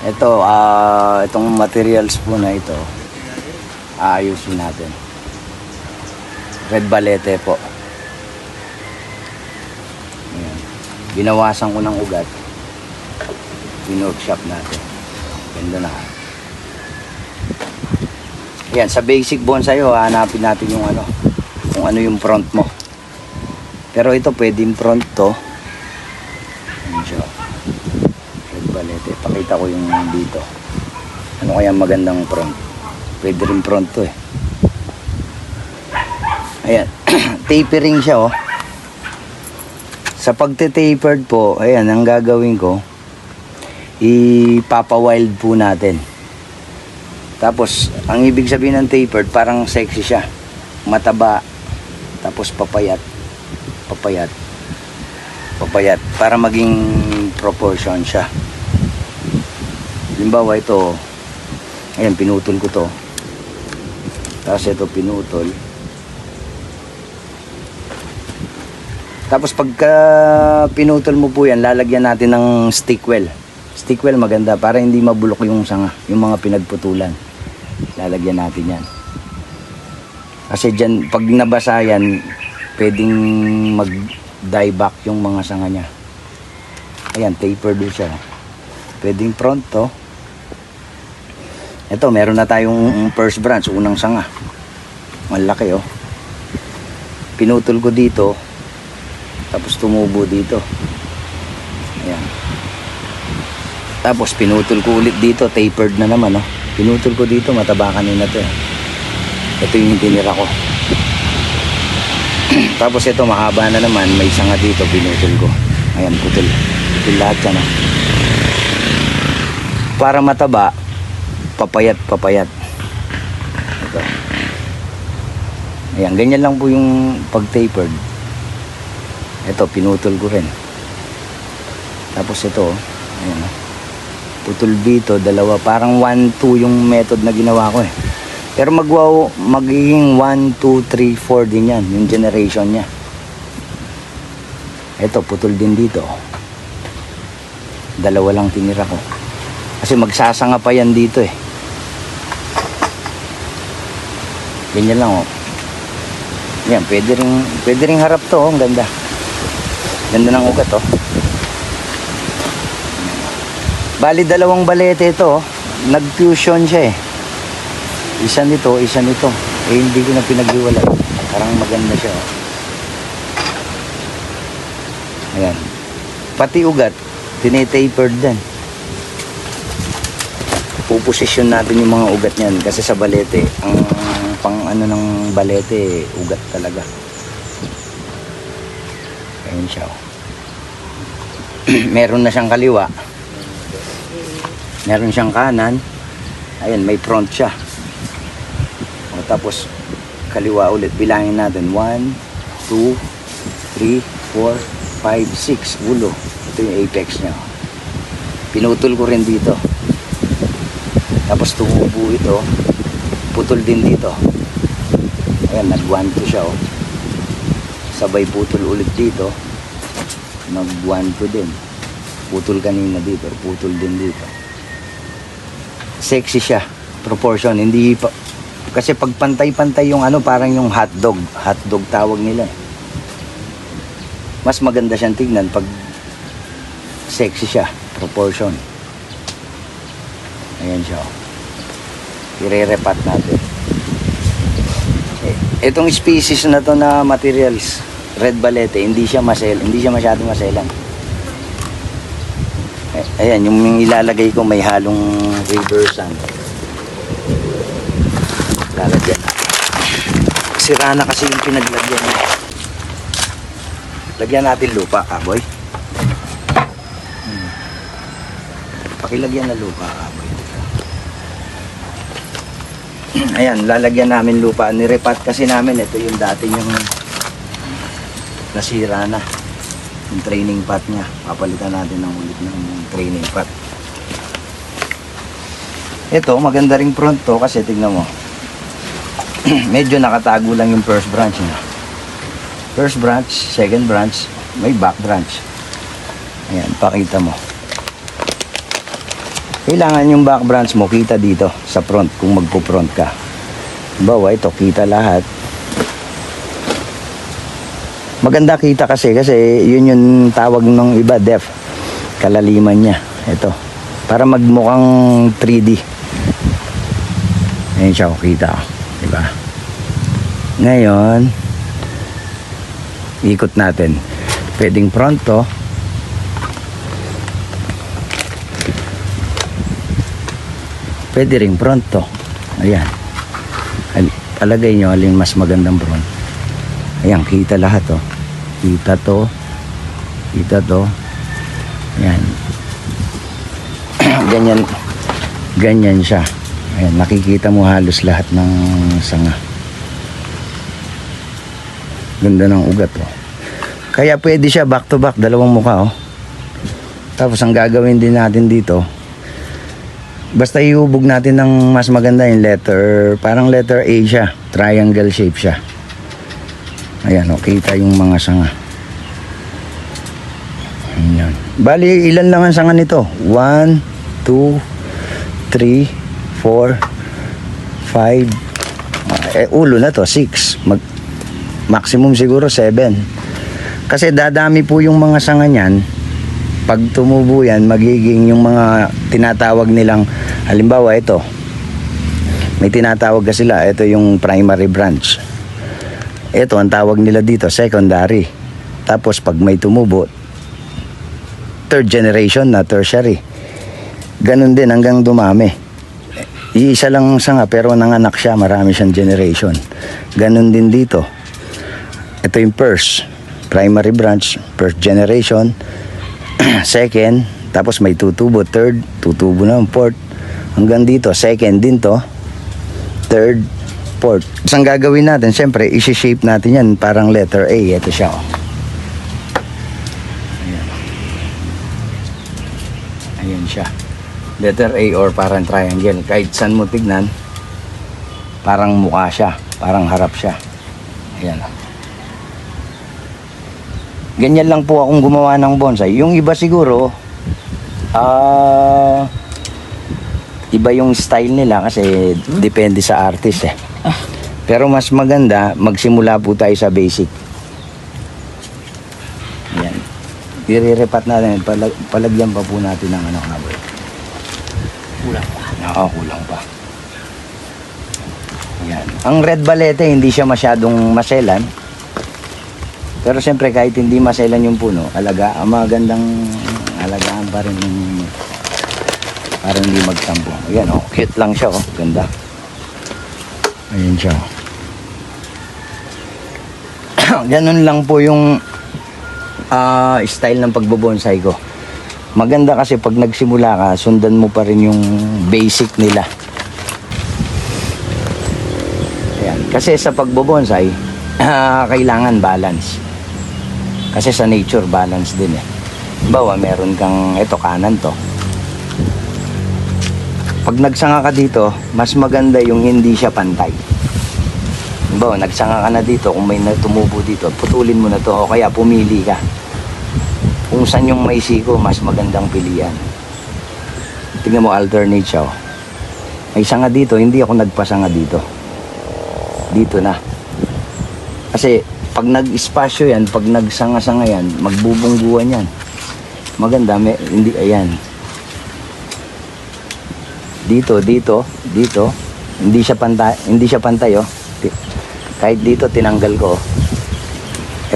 Ito, itong materials po na ito, aayusin natin. Red balete po. Ayan. Binawasan ko ng ugat. Workshop natin. Ganda na. Ayan, sa basic bonsai, hanapin natin yung ano, kung ano yung front mo. Pero ito, pwedeng front to. Ayan siya. Red balete. Pakita ko yung dito. Ano kaya magandang front? Pwede rin front to eh. Ayan. Tapering siya oh. Sa pagte-tapered po, ayan, ang gagawin ko, ipapa-wild po natin. Tapos, ang ibig sabihin ng tapered, parang sexy siya. Mataba, tapos papayat. Papayat. Papayat. Para maging proportion siya. Halimbawa ito, ayan, pinutol ko to. Tapos ito, pinutol. Tapos pagka pinutol mo po yan, lalagyan natin ng stickwell. Stickwell maganda para hindi mabulok yung sanga, yung mga pinagputulan. Lalagyan natin yan. Kasi dyan, pag nabasa yan, pwedeng mag-die back yung mga sanga niya. Ayan, tapered doon siya. Pwedeng front to. Ito, meron na tayong first branch, unang sanga. Malaki oh. Pinutol ko dito. Tapos tumubo dito. Ayan. Tapos pinutol ko ulit dito. Tapered na naman oh. Pinutol ko dito. Mataba kanina to eh. Ito yung tinira ko. Tapos ito mahaba na naman. May sanga dito. Pinutol ko. Ayan, putol. Putol lahat yan oh. Para mataba, papayat. Ito. Ayan, ganyan lang po yung pag-tapered. Ito, pinutol ko rin. Tapos ito, ayan, putol dito, dalawa. Parang 1-2 yung method na ginawa ko eh. Pero magiging 1-2-3-4 din yan, yung generation niya. Ito, putol din dito. Dalawa lang tinira ko. Kasi magsasanga pa yan dito eh. Ganyan lang oh. Yan, pwede ring harap to oh, ang ganda. Ganda ng ugat oh. Bali dalawang balete ito oh. Nag-fusion siya eh. Isa nito, isa nito. Eh hindi ko na pinaghiwalay. Parang maganda siya oh. Ayan. Pati ugat, tinetapered din. Puposisyon natin yung mga ugat niyan kasi sa balete, ang pang ano ng balete, ugat talaga. Ayan siya oh. Meron na siyang kaliwa, meron siyang kanan. Ayan, may front siya o, tapos kaliwa ulit. Bilangin natin 1, 2, 3, 4, 5, 6 ulo. Ito yung apex nya. Pinutol ko rin dito. Tapos tumubo ito, putol din dito. Ayan, nag-1-2 siya oh. Sabay putol ulit dito. Nag-1-2 din. Putol kanina dito, putol din dito. Sexy siya, proportion. Hindi pa, kasi pag pantay-pantay yung ano, parang yung hotdog. Hotdog tawag nila eh. Mas maganda siyang tignan pag sexy siya, proportion. Ayan siya. I-re-repat natin. Itong species na to na materials, red balete, hindi siya masyadong maselan. Ayan, yung ilalagay ko may halong river sand. Lalagyan na. Sira na kasi yung pinaglagyan niya. Lagyan natin lupa, kaboy. Pakilagyan na lupa, kaboy. Ayan, lalagyan namin lupa. Nirepat kasi namin. Ito yung dati yung nasira na. Yung training pot niya. Papalitan natin ng ulit ng training pot. Ito, maganda ring front to kasi tignan mo. Medyo nakatago lang yung first branch niya. First branch, second branch, may back branch. Ayan, pakita mo. Kailangan yung back branch mo kita dito sa front kung magpo-front ka. Bawa ito, kita lahat. Maganda kita kasi yun yung tawag ng iba, depth. Kalaliman niya. Ito. Para magmukhang 3D. Ayan siya, kita. Diba? Ngayon, ikot natin. Pwedeng front to. Pwede ring front to. Ayan. Palagay nyo alin mas magandang front. Ayan, kita lahat to. Kita to. Kita to. Ayan. Ganyan siya. Ayan, nakikita mo halos lahat ng sanga. Ganda ng ugat oh. Kaya pwede siya back to back, dalawang mukha oh. Tapos ang gagawin din natin dito, basta ihubog natin ng mas maganda yung letter, parang letter A siya, triangle shape siya. Ayan o, kita yung mga sanga. Ayan. Bali, ilan lang ang sanga nito? 1, 2, 3, 4, 5. Ulo na to, 6. Maximum siguro 7. Kasi dadami po yung mga sanga niyan. Pag tumubo yan, magiging yung mga tinatawag nilang, halimbawa ito, may tinatawag kasi sila, ito yung primary branch. Ito ang tawag nila dito, secondary. Tapos pag may tumubo, third generation na tertiary. Ganun din hanggang dumami. Iisa lang sanga pero nanganak siya, marami siyang generation. Ganun din dito. Ito yung first, primary branch, first generation. Second, tapos may tutubo, third, tutubo na, fourth, hanggang dito, second din to, third, fourth. So, ang gagawin natin, syempre, isi-shape natin yan, parang letter A, ito siya, oh. Ayan. Ayan siya, letter A or parang triangle, kahit saan mo tignan, parang mukha siya, parang harap siya, ayan, oh. Ganyan lang po akong gumawa ng bonsai. Yung iba siguro, iba yung style nila kasi depende sa artist eh. Pero mas maganda, magsimula po tayo sa basic. Yan. I-repat natin, palagyan pa po natin ng ano cover. Kulang pa. Oo, kulang pa. Yan. Ang red balete, hindi siya masyadong maselan. Pero siyempre kahit hindi maselan yung puno, magandang alagaan pa rin yung parang hindi magtampo. Ayan oh, cute lang siya oh, ganda. Ayan siya oh. Ganun lang po yung style ng pagbobonsai ko. Maganda kasi pag nagsimula ka, sundan mo pa rin yung basic nila. Ayan. Kasi sa pagbobonsai, kailangan balance. Kasi sa nature, balance din eh. Bawa, meron kang, ito kanan to. Pag nagsanga ka dito, mas maganda yung hindi siya pantay. Bawa, nagsanga ka na dito, kung may tumubo dito, putulin mo na to o kaya pumili ka. Kung saan yung may siko, mas magandang pilian. Tingnan mo, alternate siya oh. May sanga dito, hindi ako nagpasanga dito. Dito na. Kasi pag nag-espasyo yan, pag nagsanga-sanga yan, magbubungguan yan. Maganda, hindi, ayan. Dito, hindi siya pantay oh. Kahit dito, tinanggal ko.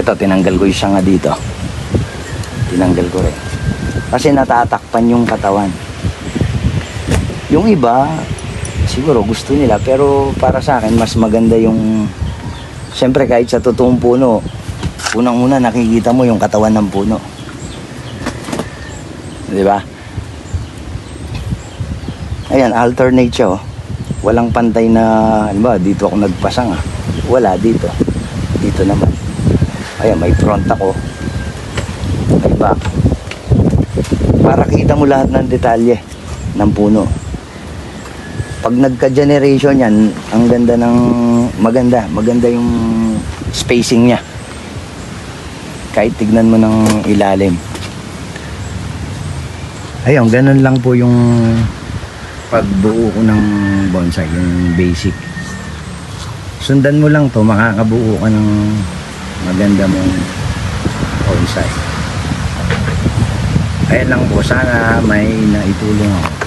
Ito, tinanggal ko yung sanga dito. Tinanggal ko rin. Kasi natatakpan yung katawan. Yung iba, siguro gusto nila, pero para sa akin, mas maganda yung siyempre kahit sa totoong puno, unang-una nakikita mo yung katawan ng puno. Di ba? Ayan, alternate siya oh. Walang pantay na, halimbawa, dito ako nagpasang ah. Wala dito. Dito naman. Ayan, may front ako. May back. Para kita mo lahat ng detalye ng puno. Pag nagka-generation yan, ang ganda ng maganda yung spacing niya. Kahit tignan mo ng ilalim. Ayun, ganun lang po yung pagbuo ko ng bonsai, yung basic. Sundan mo lang to, makakabuo ka ng maganda mong bonsai. Ayan lang po, sana may naitulong ako.